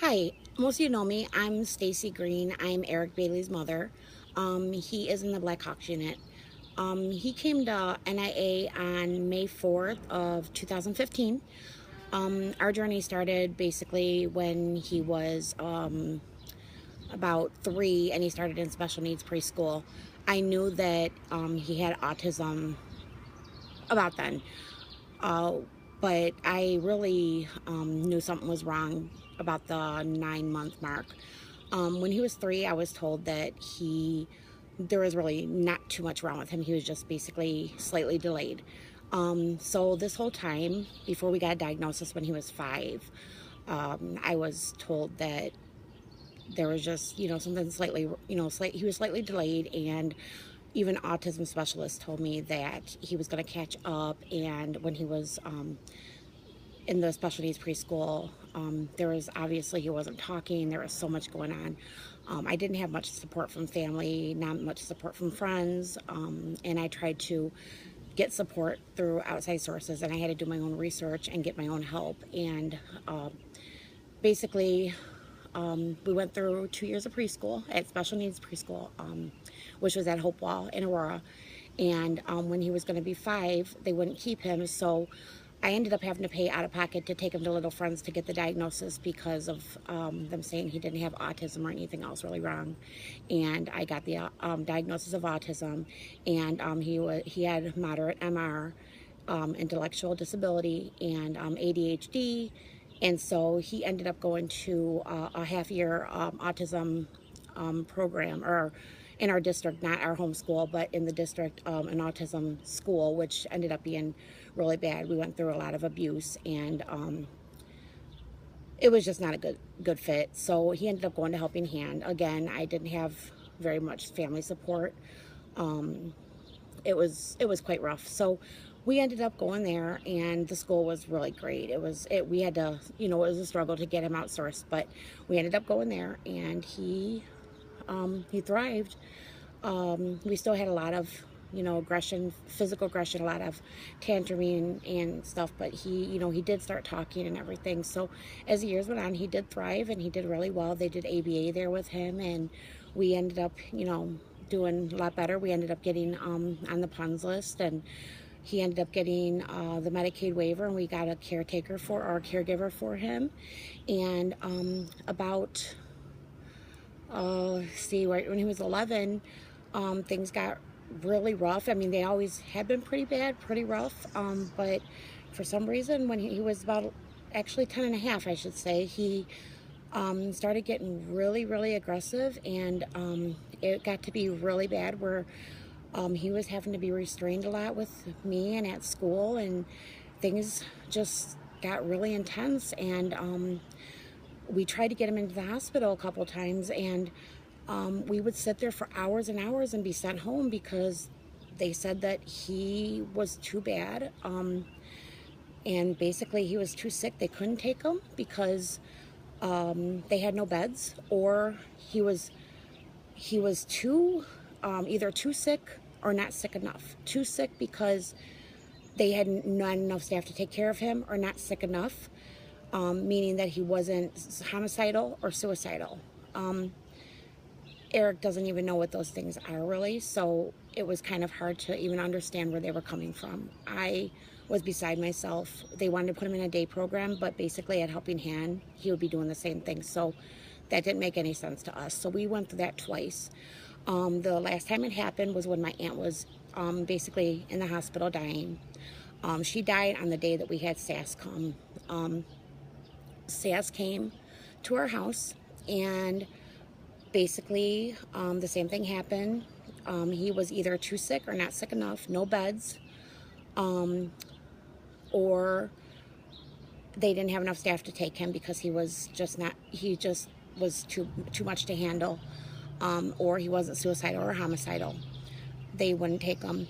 Hi, most of you know me. I'm Stacy Green. I'm Eric Bailey's mother. He is in the Black Hawks unit. He came to NIA on May 4th of 2015. Our journey started basically when he was about 3 and he started in special needs preschool. I knew that he had autism about then. Uh, but I really knew something was wrong about the 9-month mark. When he was 3, I was told that there was really not too much wrong with him. He was just basically slightly delayed. So this whole time, before we got a diagnosis when he was 5, I was told that there was just, something slightly, he was slightly delayed, and even autism specialists told me that he was going to catch up. And when he was in the special needs preschool, there was obviously he wasn't talking. There was so much going on. I didn't have much support from family, not much support from friends, and I tried to get support through outside sources, and I had to do my own research and get my own help. And basically, we went through 2 years of preschool at special needs preschool, which was at Hopewell in Aurora. And when he was going to be 5, they wouldn't keep him. So I ended up having to pay out of pocket to take him to Little Friends to get the diagnosis because of them saying he didn't have autism or anything else really wrong. And I got the diagnosis of autism, and he had moderate MR, intellectual disability, and ADHD. And so he ended up going to a half-year autism program, or in our district, not our home school, but in the district, an autism school, which ended up being really bad. We went through a lot of abuse, and it was just not a good fit. So he ended up going to Helping Hand. Again, I didn't have very much family support. It was quite rough. So we ended up going there, and the school was really great. We had to, it was a struggle to get him outsourced, but we ended up going there, and he thrived. We still had a lot of, aggression, physical aggression, a lot of tantruming and stuff, but he did start talking and everything. So as the years went on, he did thrive, and he did really well. They did ABA there with him, and we ended up, doing a lot better. We ended up getting on the PUNS list, and he ended up getting the Medicaid waiver, and we got a caretaker or a caregiver for him. And about right when he was 11, things got really rough. I mean, they always had been pretty bad, pretty rough, but for some reason, when he was about actually 10 and a half, I should say, he started getting really, really aggressive, and it got to be really bad where he was having to be restrained a lot with me and at school, and things just got really intense. And we tried to get him into the hospital a couple times, and we would sit there for hours and hours and be sent home because they said that he was too bad, and basically he was too sick. They couldn't take him because they had no beds, or he was too either too sick or not sick enough. Too sick because they had not enough staff to take care of him, or not sick enough, meaning that he wasn't homicidal or suicidal. Eric doesn't even know what those things are really, so it was kind of hard to even understand where they were coming from. I was beside myself. They wanted to put him in a day program, but basically at Helping Hand, he would be doing the same thing, so that didn't make any sense to us. So we went through that twice. The last time it happened was when my aunt was basically in the hospital dying. She died on the day that we had SAS come. SAS came to our house, and basically the same thing happened. He was either too sick or not sick enough, no beds, or they didn't have enough staff to take him because he just was too much to handle, or he wasn't suicidal or homicidal. They wouldn't take him.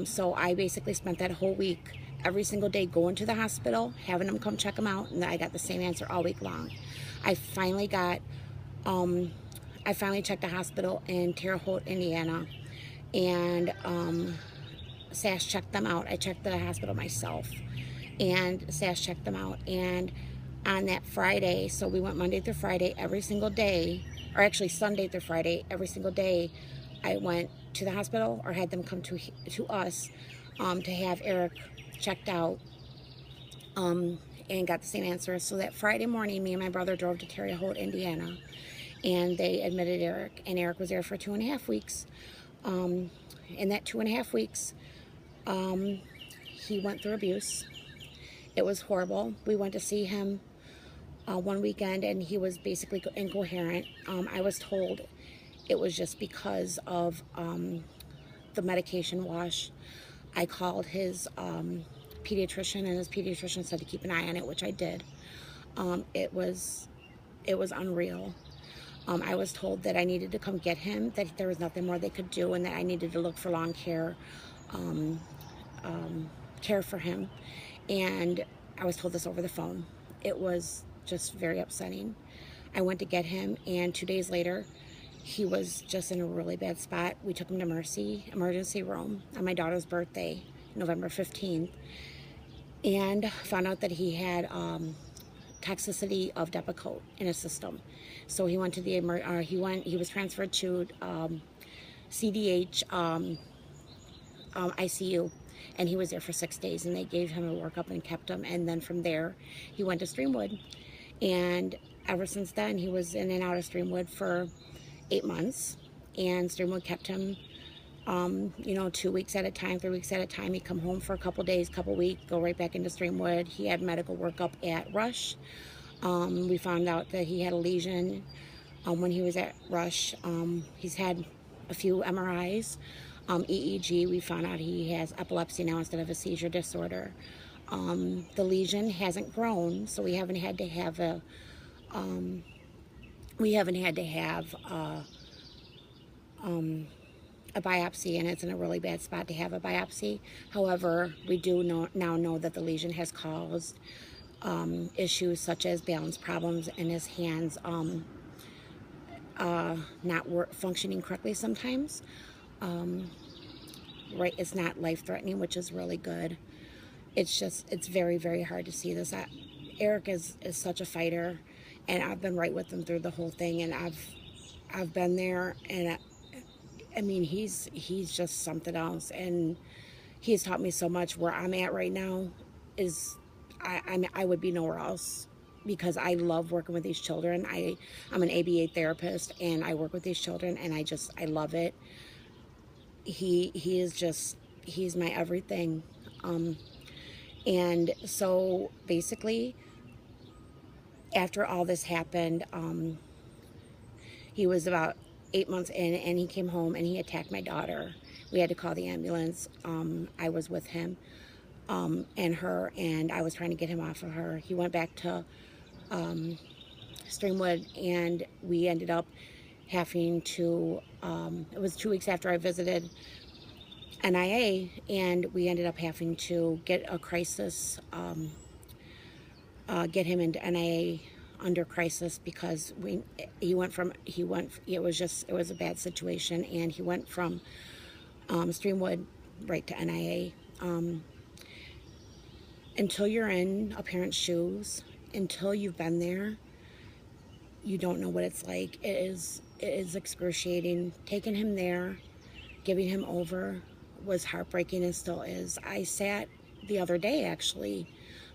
So I basically spent that whole week, every single day, going to the hospital, having them come check him out, and I got the same answer all week long. I finally checked a hospital in Terre Haute, Indiana, and SAS checked them out. I checked the hospital myself, and SAS checked them out, and on that Friday. So we went Monday through Friday every single day, or actually Sunday through Friday every single day. I went to the hospital or had them come to us to have Erik checked out, and got the same answer. So that Friday morning, me and my brother drove to Terre Haute, Indiana, and they admitted Erik, and Erik was there for 2.5 weeks. In that 2.5 weeks, he went through abuse. It was horrible. We went to see him one weekend, and he was basically incoherent. I was told it was just because of the medication wash. I called his pediatrician, and his pediatrician said to keep an eye on it, which I did. It was unreal. I was told that I needed to come get him, that there was nothing more they could do, and that I needed to look for long care care for him. And I was told this over the phone. It was just very upsetting. I went to get him, and 2 days later, he was just in a really bad spot. We took him to Mercy emergency room on my daughter's birthday, November 15th, and found out that he had toxicity of Depakote in his system. So he went to the he was transferred to CDH ICU, and he was there for 6 days, and they gave him a workup and kept him. And then from there, he went to Streamwood, and ever since then, he was in and out of Streamwood for 8 months, and Streamwood kept him, 2 weeks at a time, 3 weeks at a time. He'd come home for a couple days, couple weeks, go right back into Streamwood. He had medical workup at Rush. We found out that he had a lesion when he was at Rush. He's had a few MRIs, EEG. We found out he has epilepsy now instead of a seizure disorder. The lesion hasn't grown, so we haven't had to have a biopsy, and it's in a really bad spot to have a biopsy. However, we do now know that the lesion has caused issues such as balance problems and his hands not functioning correctly sometimes. Right, it's not life-threatening, which is really good. It's very, very hard to see this. Erik is such a fighter, and I've been right with him through the whole thing, and I've been there, and I mean, he's just something else, and he's taught me so much. Where I'm at right now is I would be nowhere else, because I love working with these children. I'm an ABA therapist, and I work with these children, and I love it. He's my everything. And so basically, after all this happened, he was about 8 months in, and he came home and he attacked my daughter. We had to call the ambulance. I was with him and her, and I was trying to get him off of her. He went back to Streamwood, and we ended up having to, it was 2 weeks after I visited NIA, and we ended up having to get a crisis, get him into NIA under crisis, because it was a bad situation, and he went from Streamwood right to NIA. Until you're in a parent's shoes, until you've been there, you don't know what it's like. It is excruciating. Taking him there, giving him over, was heartbreaking, and still is. I sat the other day, actually,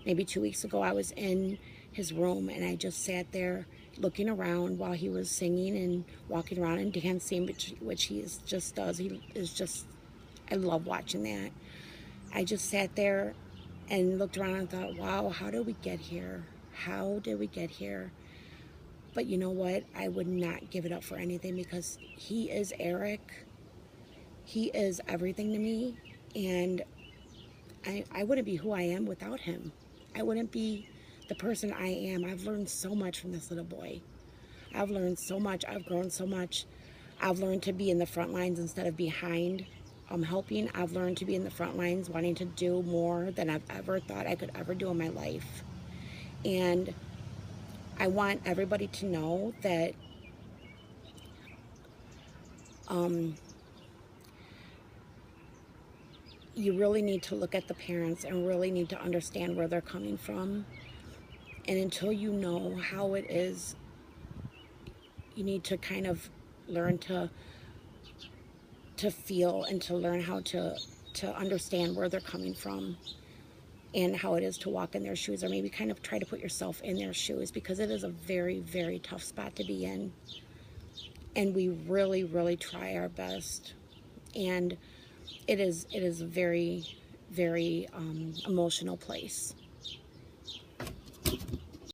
maybe 2 weeks ago. I was in his room, and I just sat there looking around while he was singing and walking around and dancing, which he just does. He is just, I love watching that. I just sat there and looked around and thought, wow, how did we get here? How did we get here? But you know what? I would not give it up for anything, because he is Erik. He is everything to me, and I wouldn't be who I am without him. I wouldn't be the person I am. I've learned so much from this little boy. I've learned so much. I've grown so much. I've learned to be in the front lines instead of behind, helping. I've learned to be in the front lines, wanting to do more than I've ever thought I could ever do in my life. And I want everybody to know that you really need to look at the parents and really need to understand where they're coming from. And until you know how it is, you need to kind of learn to feel and to learn how to understand where they're coming from and how it is to walk in their shoes, or maybe kind of try to put yourself in their shoes, because it is a very, very tough spot to be in. And we really, really try our best. And it is a very, very emotional place.